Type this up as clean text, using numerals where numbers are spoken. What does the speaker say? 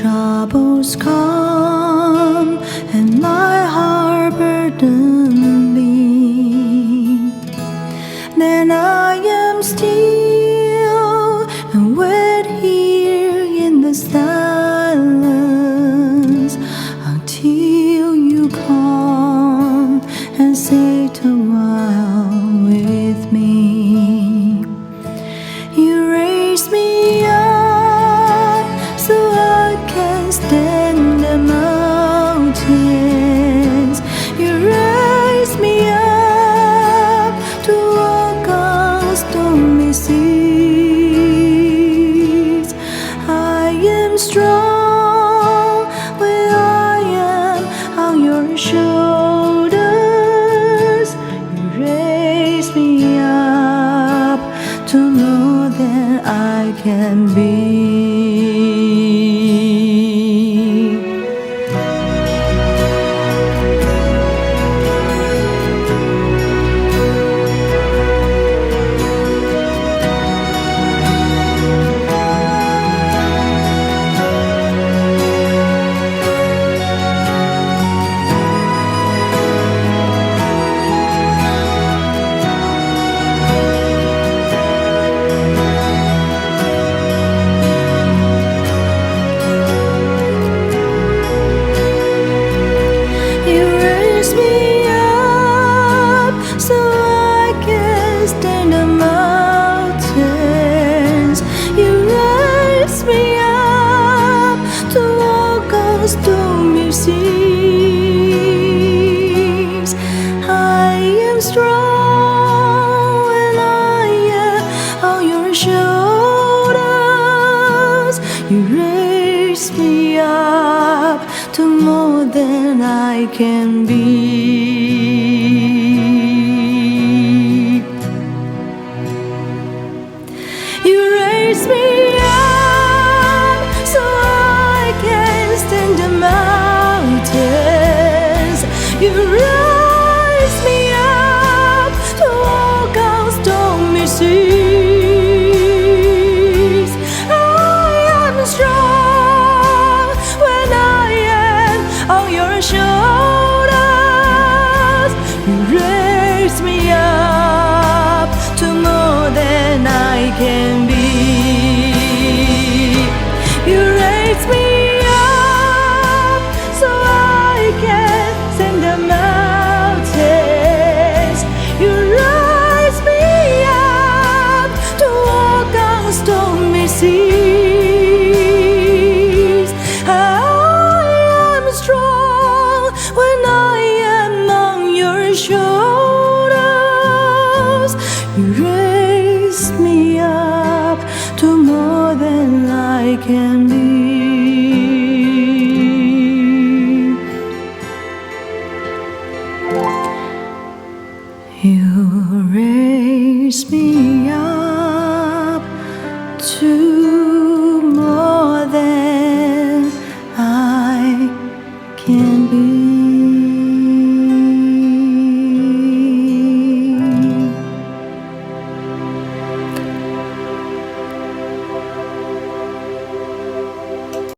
troubles come and my heart burden me, then I am still and wait here in the silence until you come and sit a while with me. You raise me up so I can stand the mountains. You raise me up to walk on stormy seas. I am strong when I am on your shoulders. You raise me up to know that I can be. So I can stand the mountains. You raise me up to walk on stormy seas. I am strong when I am on your shoulders. You raise me up to more than I can be. You raise me up so I can stand the mountains. You raise me up to walk on stormy seas. I am strong when I am on your shoulders. You raise me up to more than I can be.